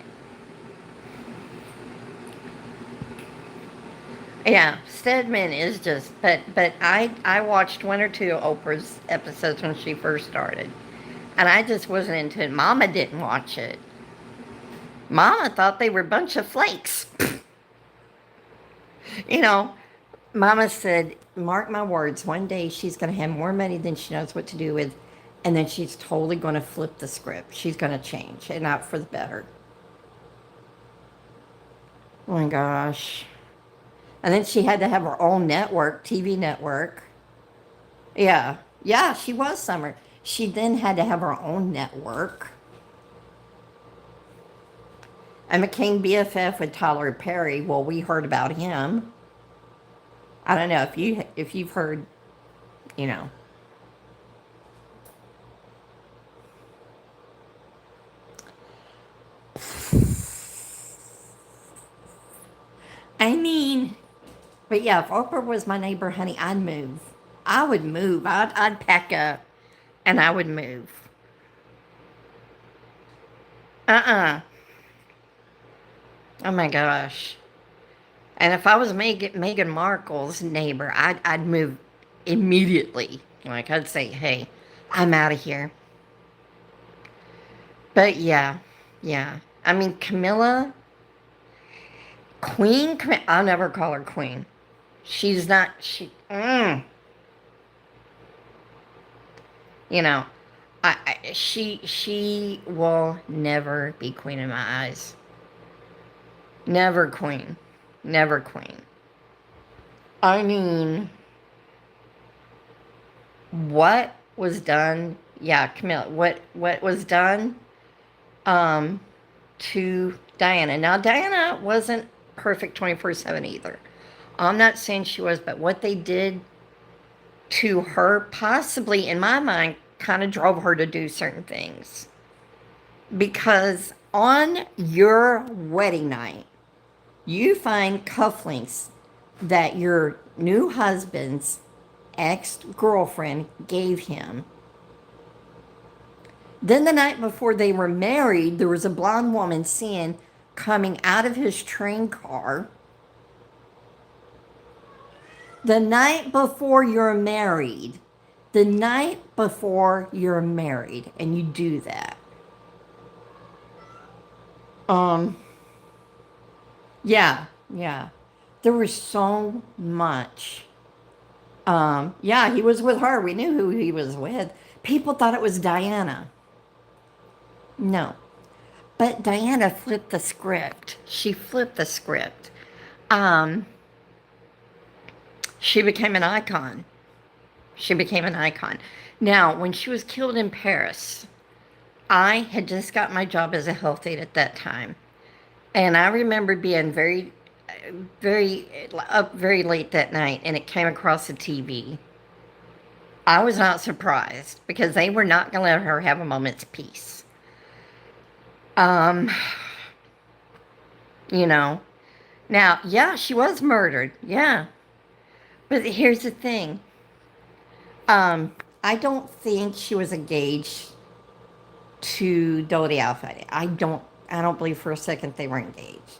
Yeah, Stedman is just, but I watched one or two of Oprah's episodes when she first started, and I just wasn't into it. Mama didn't watch it. Mama thought they were a bunch of flakes. You know, Mama said, mark my words, one day she's going to have more money than she knows what to do with, and then she's totally going to flip the script. She's going to change, and not for the better. Oh my gosh. And then she had to have her own network, TV network. Yeah. Yeah, she was Summer. She then had to have her own network. And became BFF with Tyler Perry. Well, we heard about him. I don't know if you've heard, you know. I mean, but yeah, if Oprah was my neighbor, honey, I'd move. I would move. I'd pack up and I would move. Uh-uh. Oh my gosh. And if I was Meghan Markle's neighbor, I'd move immediately. Like, I'd say, hey, I'm out of here. But yeah, yeah. I mean, Camilla, Queen, I'll never call her Queen. She's not, you know, she will never be queen in my eyes. Never queen. Never queen. I mean, what was done? Yeah, Camilla. What was done to Diana? Now, Diana wasn't perfect 24/7 either. I'm not saying she was, but what they did to her, possibly in my mind, kind of drove her to do certain things. Because on your wedding night, you find cufflinks that your new husband's ex-girlfriend gave him. Then the night before they were married, there was a blonde woman seen coming out of his train car. The night before you're married, and you do that. Yeah, yeah. There was so much. Yeah, he was with her. We knew who he was with. People thought it was Diana. No. But Diana flipped the script. She flipped the script. She became an icon. She became an icon. Now, when she was killed in Paris, I had just got my job as a health aide at that time. And I remember being up very late that night, and it came across the TV. I was not surprised because they were not going to let her have a moment's peace. You know. Now, yeah, she was murdered. Yeah. But here's the thing. I don't think she was engaged to Dodi Al-Fayed. I don't believe for a second they were engaged.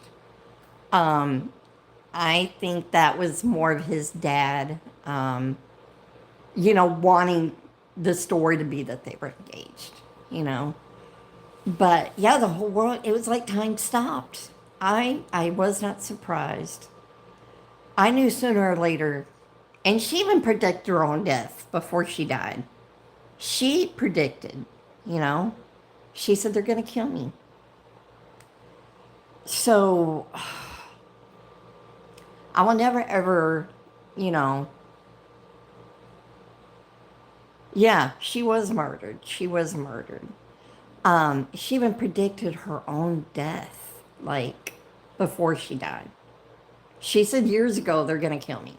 I think that was more of his dad, wanting the story to be that they were engaged. But yeah, the whole world, it was like time stopped. I was not surprised. I knew sooner or later, and she even predicted her own death before she died. She predicted, she said, they're going to kill me. So, I will never ever, yeah, she was murdered. She was murdered. She even predicted her own death, like, before she died. She said years ago, they're going to kill me.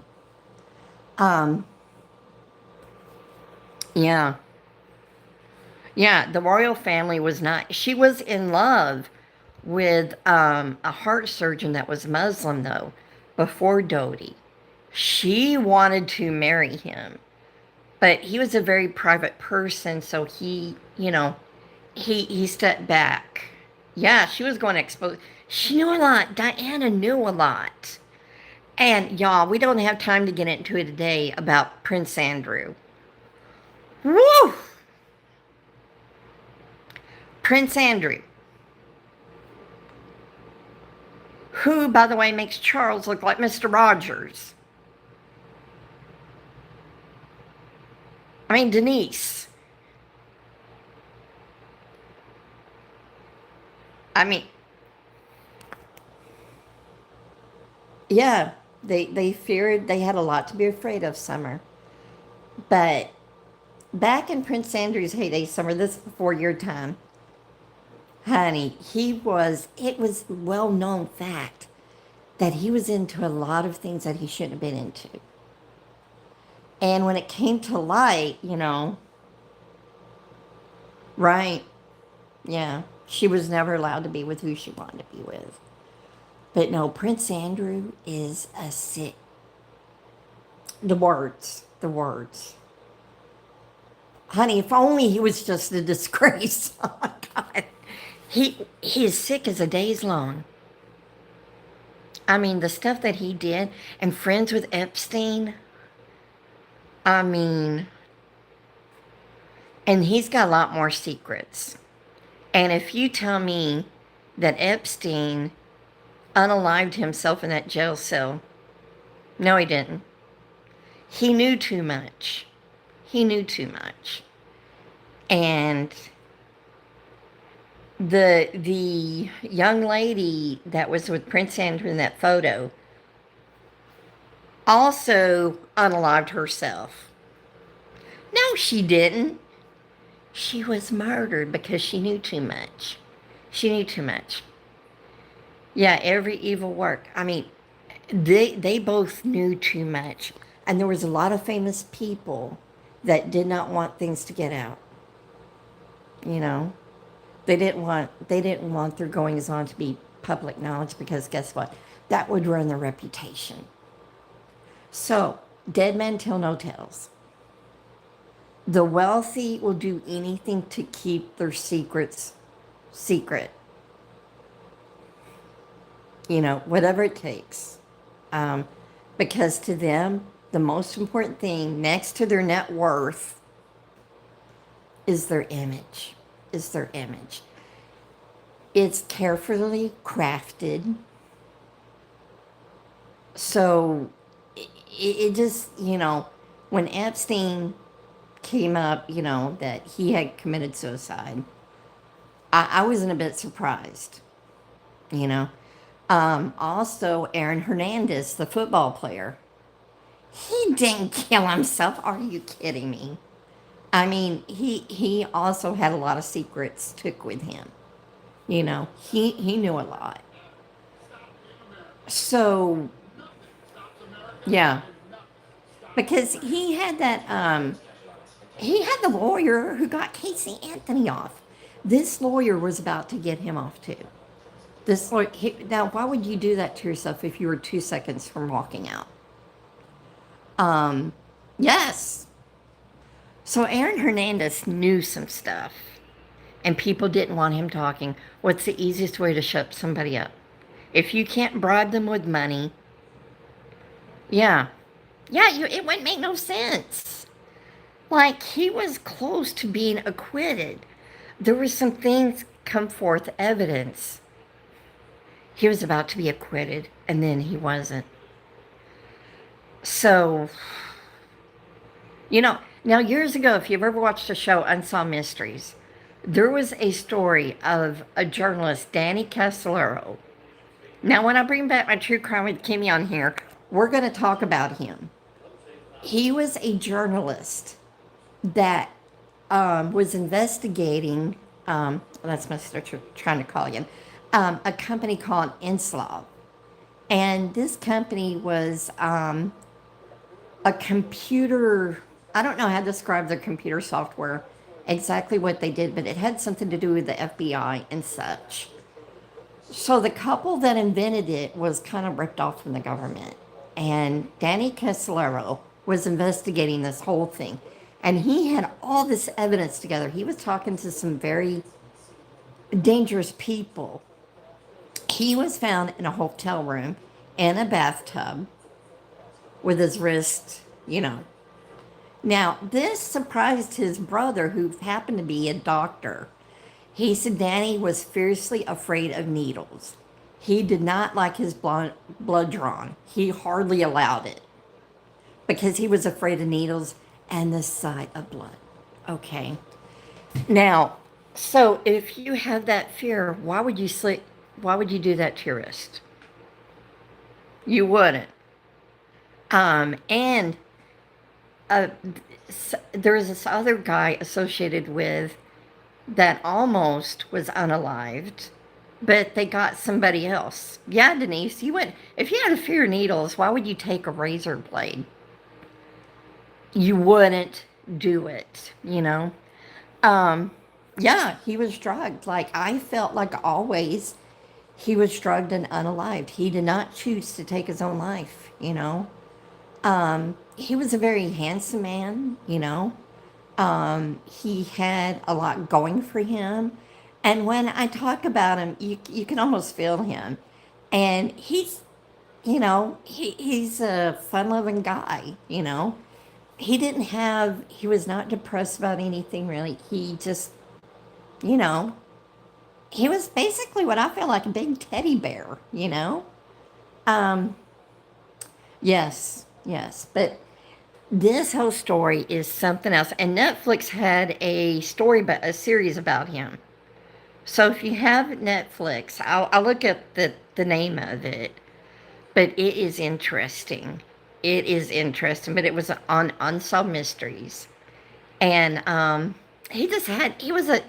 Yeah. Yeah, the royal family was not, she was in love with a heart surgeon that was Muslim, though, before Dodi. She wanted to marry him, but he was a very private person, so he stepped back. Yeah, she was going to expose. She knew a lot. Diana knew a lot. And y'all, we don't have time to get into it today about Prince Andrew. Woo! Prince Andrew, who, by the way, makes Charles look like Mr. Rogers. I mean, Denise. I mean, yeah, they feared, they had a lot to be afraid of, Summer. But back in Prince Andrew's heyday, Summer, this is before your time, honey, it was well known fact that he was into a lot of things that he shouldn't have been into. And when it came to light, right, yeah, she was never allowed to be with who she wanted to be with. But no, Prince Andrew is a sick. The words. Honey, if only he was just a disgrace. Oh my God. He is sick as a day's long. I mean, the stuff that he did and friends with Epstein. I mean, and he's got a lot more secrets. And if you tell me that Epstein unalived himself in that jail cell, no, he didn't. He knew too much. He knew too much. And the young lady that was with Prince Andrew in that photo also unalived herself. No, she didn't. She was murdered because she knew too much. She knew too much. Yeah, every evil work. I mean, they both knew too much. And there was a lot of famous people that did not want things to get out. They didn't want their goings on to be public knowledge because guess what? That would ruin their reputation. So, dead men tell no tales. The wealthy will do anything to keep their secrets secret. Whatever it takes. Because to them, the most important thing next to their net worth is their image. It's carefully crafted. So it just, when Epstein came up, that he had committed suicide, I wasn't a bit surprised, Also, Aaron Hernandez, the football player, he didn't kill himself. Are you kidding me? I mean, he also had a lot of secrets took with him. He knew a lot. So, yeah. Because he had the lawyer who got Casey Anthony off. This lawyer was about to get him off too. Now, why would you do that to yourself if you were 2 seconds from walking out? Yes. So Aaron Hernandez knew some stuff, and people didn't want him talking. What's the easiest way to shut somebody up? If you can't bribe them with money, yeah, it wouldn't make no sense. Like, he was close to being acquitted. There were some things come forth, evidence. He was about to be acquitted, and then he wasn't. So, now years ago, if you've ever watched the show Unsolved Mysteries, there was a story of a journalist, Danny Castellero. Now, when I bring back my True Crime with Kimmy on here, we're going to talk about him. He was a journalist that was investigating, that's my sister trying to call you, a company called Inslav. And this company was a computer, I don't know how to describe their computer software, exactly what they did, but it had something to do with the FBI and such. So the couple that invented it was kind of ripped off from the government. And Danny Castellero was investigating this whole thing. And he had all this evidence together. He was talking to some very dangerous people. He was found in a hotel room in a bathtub with his wrist, Now, this surprised his brother, who happened to be a doctor. He said Danny was fiercely afraid of needles. He did not like his blood drawn. He hardly allowed it because he was afraid of needles and the sight of blood. Okay. Now, so if you have that fear, why would you do that to your wrist? You wouldn't. And there was this other guy associated with that almost was unalived, but they got somebody else. Yeah, Denise, if you had a fear of needles, why would you take a razor blade? You wouldn't do it. Yeah, he was drugged. Like, I felt like always he was drugged and unalived. He did not choose to take his own life. He was a very handsome man. He had a lot going for him. And when I talk about him, you can almost feel him. And he's a fun-loving guy. He was not depressed about anything really. He just, you know, he was basically what I feel like a big teddy bear. Um, yes, yes. But this whole story is something else. And Netflix had a series about him. So if you have Netflix, I'll look up the name of it. But it is interesting. It is interesting. But it was on Unsolved Mysteries. And he was a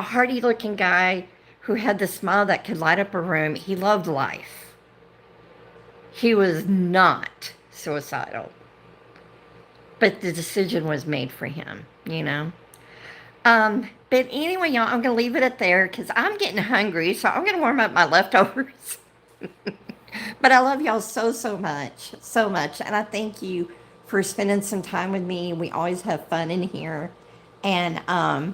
hearty looking guy who had the smile that could light up a room. He loved life. He was not suicidal. But the decision was made for him. But anyway, y'all, I'm going to leave it at there because I'm getting hungry, so I'm going to warm up my leftovers. But I love y'all so, so much, so much. And I thank you for spending some time with me. We always have fun in here. And, I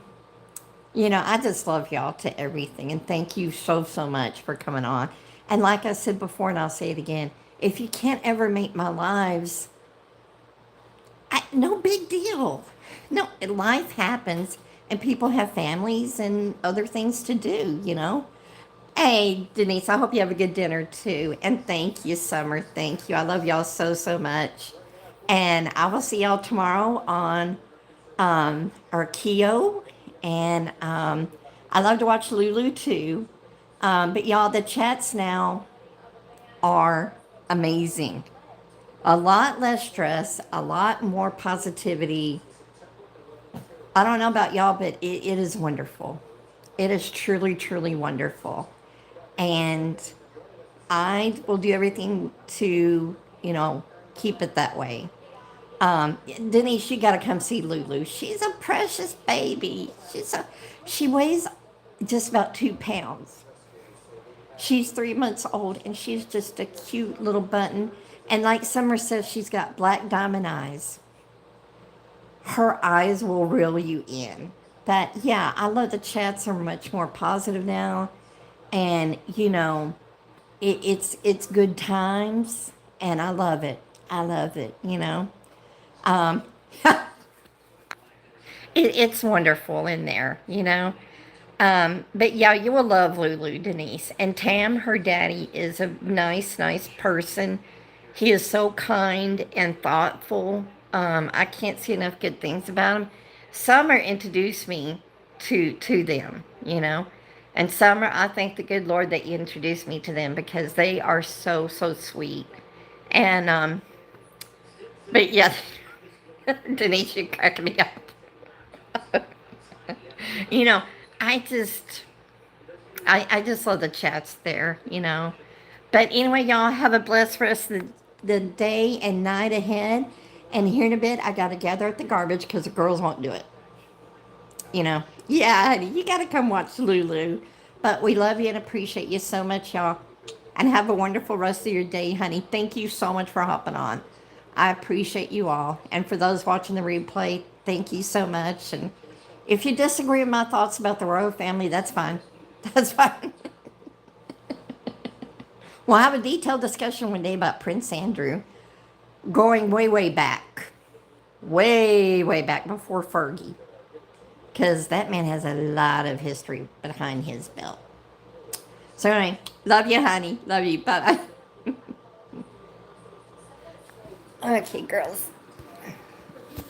just love y'all to everything. And thank you so, so much for coming on. And like I said before, and I'll say it again, if you can't ever make my lives, no big deal. No, life happens and people have families and other things to do. Hey, Denise, I hope you have a good dinner too. And thank you, Summer. Thank you. I love y'all so, so much. And I will see y'all tomorrow on Arkeo. And I love to watch Lulu too. But y'all, the chats now are amazing. A lot less stress, a lot more positivity. I don't know about y'all, but it is wonderful. It is truly, truly wonderful. And I will do everything to, keep it that way. Denise, you got to come see Lulu. She's a precious baby. She weighs just about 2 pounds. She's 3 months old, and she's just a cute little button. And like Summer says, she's got black diamond eyes. Her eyes will reel you in. But yeah, I love the chats are much more positive now. And, it's good times, and I love it. I love it. Um, it's wonderful in there. But yeah, you will love Lulu, Denise. And Tam, her daddy, is a nice, nice person. He is so kind and thoughtful. I can't see enough good things about him. Summer introduced me to them. And Summer, I thank the good Lord that you introduced me to them because they are so, so sweet. And, but yeah, Denise, you crack me up. you know, I just, I just love the chats there. But anyway, y'all have a blessed rest of the day and night ahead. And here in a bit, I got to gather up the garbage because the girls won't do it. Yeah, honey, you got to come watch Lulu. But we love you and appreciate you so much, y'all. And have a wonderful rest of your day, honey. Thank you so much for hopping on. I appreciate you all. And for those watching the replay, thank you so much. And if you disagree with my thoughts about the royal family, that's fine. That's fine. We'll have a detailed discussion one day about Prince Andrew. going way, way back. Way, way back before Fergie. Because that man has a lot of history behind his belt. So anyway, love you, honey. Love you. Bye-bye. Okay, girls.